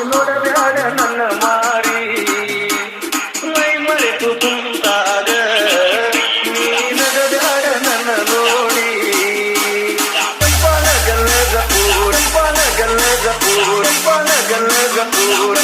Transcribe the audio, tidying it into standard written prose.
ನೋಡಬೇಡ ನನ್ನ ಮಾರಿ ಮೈ ಮರೆತು ತುಂಟಾಗ ನೀನಗಬೇಡ ನನ್ನ ನೋಡಿ ಪನಗಲ್ಲದ ಪೂರ